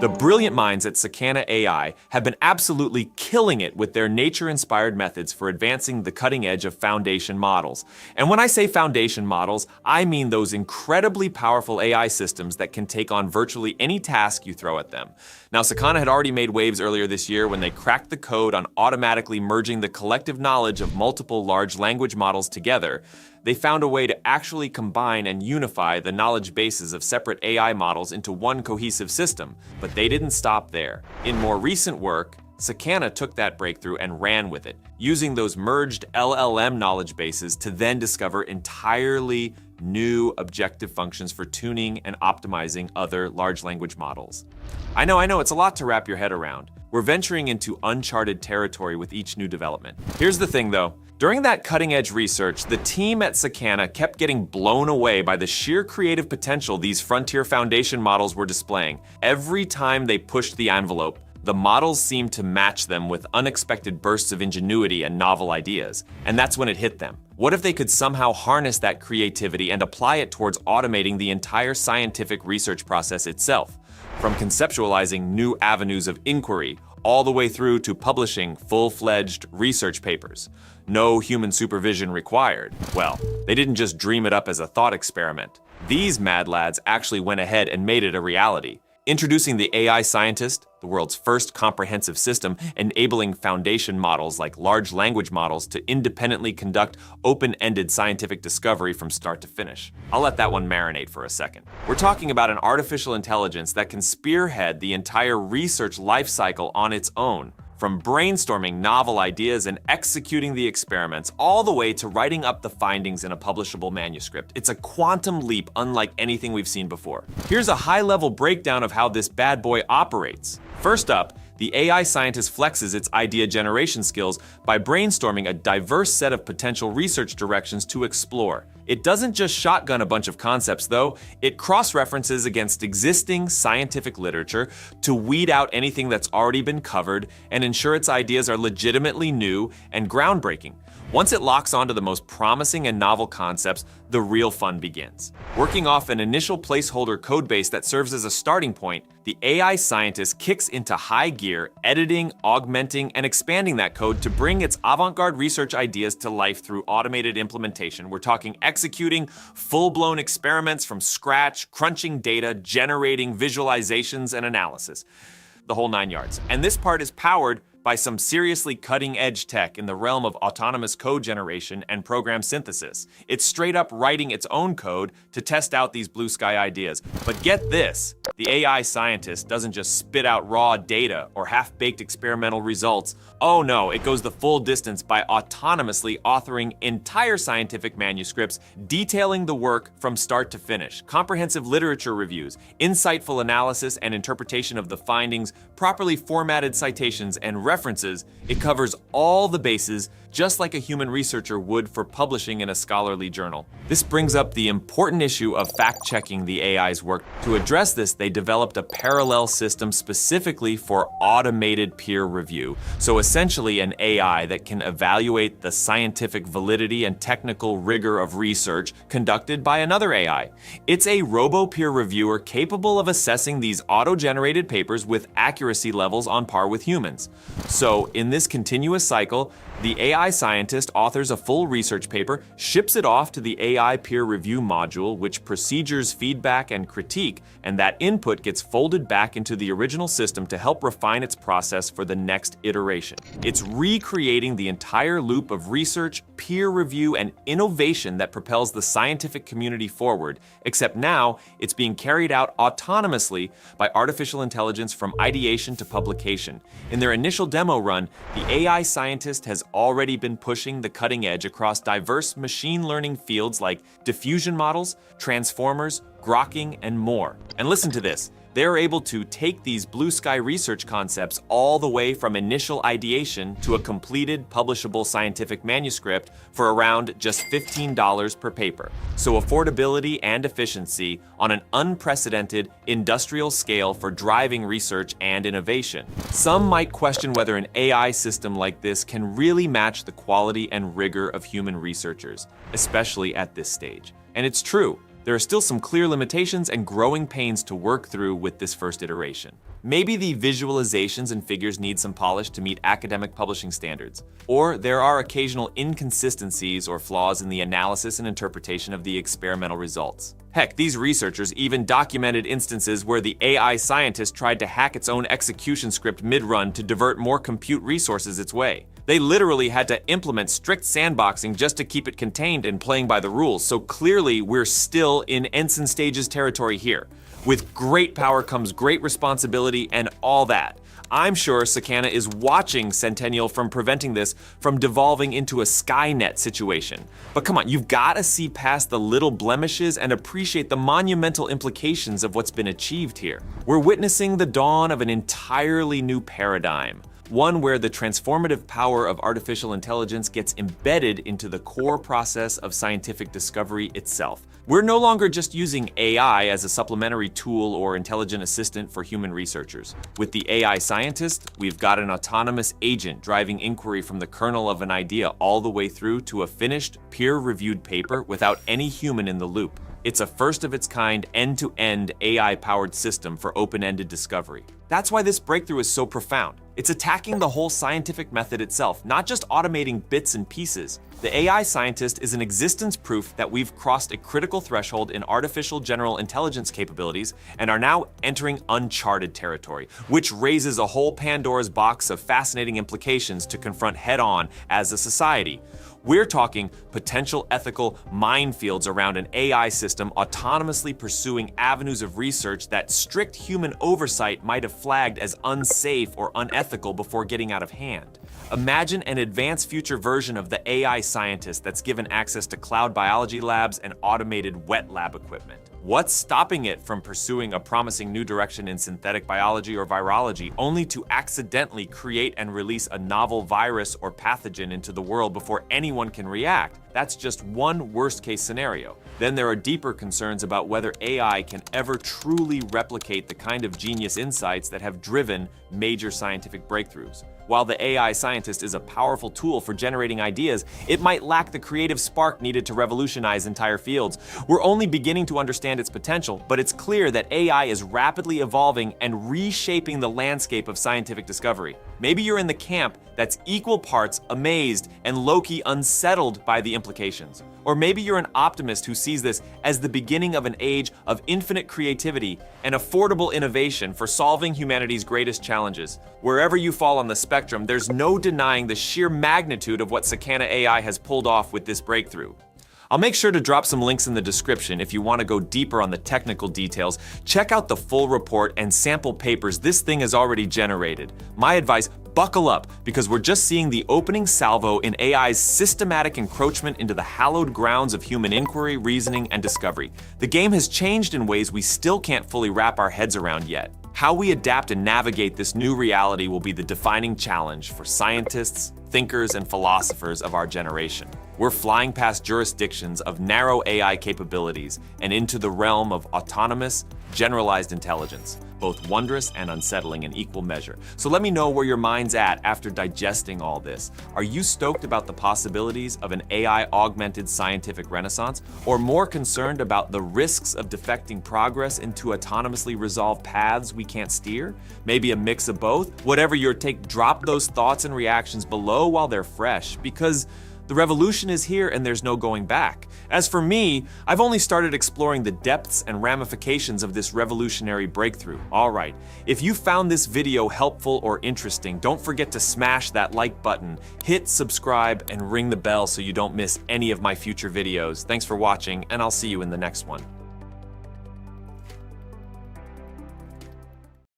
The brilliant minds at Sakana AI have been absolutely killing it with their nature-inspired methods for advancing the cutting edge of foundation models. And when I say foundation models, I mean those incredibly powerful AI systems that can take on virtually any task you throw at them. Now, Sakana had already made waves earlier this year when they cracked the code on automatically merging the collective knowledge of multiple large language models together. They found a way to actually combine and unify the knowledge bases of separate AI models into one cohesive system, but they didn't stop there. In more recent work, Sakana took that breakthrough and ran with it, using those merged LLM knowledge bases to then discover entirely new objective functions for tuning and optimizing other large language models. I know, it's a lot to wrap your head around. We're venturing into uncharted territory with each new development. Here's the thing though. During that cutting-edge research, the team at Sakana kept getting blown away by the sheer creative potential these frontier foundation models were displaying. Every time they pushed the envelope, the models seemed to match them with unexpected bursts of ingenuity and novel ideas. And that's when it hit them. What if they could somehow harness that creativity and apply it towards automating the entire scientific research process itself? From conceptualizing new avenues of inquiry, all the way through to publishing full-fledged research papers. No human supervision required. Well, they didn't just dream it up as a thought experiment. These mad lads actually went ahead and made it a reality. Introducing the AI Scientist, the world's first comprehensive system enabling foundation models like large language models to independently conduct open-ended scientific discovery from start to finish. I'll let that one marinate for a second. We're talking about an artificial intelligence that can spearhead the entire research lifecycle on its own, from brainstorming novel ideas and executing the experiments, all the way to writing up the findings in a publishable manuscript. It's a quantum leap unlike anything we've seen before. Here's a high-level breakdown of how this bad boy operates. First up, the AI Scientist flexes its idea generation skills by brainstorming a diverse set of potential research directions to explore. It doesn't just shotgun a bunch of concepts though, it cross-references against existing scientific literature to weed out anything that's already been covered and ensure its ideas are legitimately new and groundbreaking. Once it locks onto the most promising and novel concepts, the real fun begins. Working off an initial placeholder codebase that serves as a starting point, the AI Scientist kicks into high gear, editing, augmenting, and expanding that code to bring its avant-garde research ideas to life through automated implementation. We're talking executing full-blown experiments from scratch, crunching data, generating visualizations and analysis. The whole 9 yards. And this part is powered by some seriously cutting-edge tech in the realm of autonomous code generation and program synthesis. It's straight up writing its own code to test out these blue sky ideas. But get this, the AI Scientist doesn't just spit out raw data or half-baked experimental results. Oh no, it goes the full distance by autonomously authoring entire scientific manuscripts, detailing the work from start to finish, comprehensive literature reviews, insightful analysis and interpretation of the findings, properly formatted citations and references. It covers all the bases just like a human researcher would for publishing in a scholarly journal. This brings up the important issue of fact-checking the AI's work. To address this, they developed a parallel system specifically for automated peer review. So essentially an AI that can evaluate the scientific validity and technical rigor of research conducted by another AI. It's a robo-peer reviewer capable of assessing these auto-generated papers with accuracy levels on par with humans. So in this continuous cycle, the AI Scientist authors a full research paper, ships it off to the AI peer review module, which procedures feedback and critique, and that input gets folded back into the original system to help refine its process for the next iteration. It's recreating the entire loop of research, peer review, and innovation that propels the scientific community forward, except now it's being carried out autonomously by artificial intelligence from ideation to publication. In their initial demo run, the AI Scientist has already been pushing the cutting edge across diverse machine learning fields like diffusion models, transformers, grokking, and more. And listen to this. They're able to take these blue sky research concepts all the way from initial ideation to a completed publishable scientific manuscript for around just $15 per paper. So affordability and efficiency on an unprecedented industrial scale for driving research and innovation. Some might question whether an AI system like this can really match the quality and rigor of human researchers, especially at this stage. And it's true. there are still some clear limitations and growing pains to work through with this first iteration. Maybe the visualizations and figures need some polish to meet academic publishing standards, or there are occasional inconsistencies or flaws in the analysis and interpretation of the experimental results. Heck, these researchers even documented instances where the AI scientist tried to hack its own execution script mid-run to divert more compute resources its way. They literally had to implement strict sandboxing just to keep it contained and playing by the rules, so clearly we're still in ensign stages territory here. With great power comes great responsibility and all that. I'm sure Sakana is watching Centennial from preventing this from devolving into a Skynet situation. But come on, you've got to see past the little blemishes and appreciate the monumental implications of what's been achieved here. We're witnessing the dawn of an entirely new paradigm. One where the transformative power of artificial intelligence gets embedded into the core process of scientific discovery itself. We're no longer just using AI as a supplementary tool or intelligent assistant for human researchers. With the AI scientist, we've got an autonomous agent driving inquiry from the kernel of an idea all the way through to a finished, peer-reviewed paper without any human in the loop. It's a first-of-its-kind, end-to-end AI-powered system for open-ended discovery. That's why this breakthrough is so profound. It's attacking the whole scientific method itself, not just automating bits and pieces. The AI scientist is an existence proof that we've crossed a critical threshold in artificial general intelligence capabilities and are now entering uncharted territory, which raises a whole Pandora's box of fascinating implications to confront head-on as a society. We're talking potential ethical minefields around an AI system autonomously pursuing avenues of research that strict human oversight might have flagged as unsafe or unethical before getting out of hand. Imagine an advanced future version of the AI scientist that's given access to cloud biology labs and automated wet lab equipment. What's stopping it from pursuing a promising new direction in synthetic biology or virology, only to accidentally create and release a novel virus or pathogen into the world before anyone can react? That's just one worst-case scenario. Then there are deeper concerns about whether AI can ever truly replicate the kind of genius insights that have driven major scientific breakthroughs. While the AI scientist is a powerful tool for generating ideas, it might lack the creative spark needed to revolutionize entire fields. We're only beginning to understand its potential, but it's clear that AI is rapidly evolving and reshaping the landscape of scientific discovery. Maybe you're in the camp that's equal parts amazed and low-key unsettled by the implications. Or maybe you're an optimist who sees this as the beginning of an age of infinite creativity and affordable innovation for solving humanity's greatest challenges. Wherever you fall on the spectrum, there's no denying the sheer magnitude of what Sakana AI has pulled off with this breakthrough. I'll make sure to drop some links in the description if you want to go deeper on the technical details. Check out the full report and sample papers this thing has already generated. My advice, buckle up, because we're just seeing the opening salvo in AI's systematic encroachment into the hallowed grounds of human inquiry, reasoning, and discovery. The game has changed in ways we still can't fully wrap our heads around yet. How we adapt and navigate this new reality will be the defining challenge for scientists, thinkers, and philosophers of our generation. We're flying past jurisdictions of narrow AI capabilities and into the realm of autonomous, generalized intelligence, both wondrous and unsettling in equal measure. So let me know where your mind's at after digesting all this. Are you stoked about the possibilities of an AI-augmented scientific renaissance, or more concerned about the risks of defecting progress into autonomously resolved paths we can't steer? Maybe a mix of both? Whatever your take, drop those thoughts and reactions below while they're fresh, because the revolution is here and there's no going back. As for me, I've only started exploring the depths and ramifications of this revolutionary breakthrough. Alright, if you found this video helpful or interesting, don't forget to smash that like button, hit subscribe, and ring the bell so you don't miss any of my future videos. Thanks for watching, and I'll see you in the next one.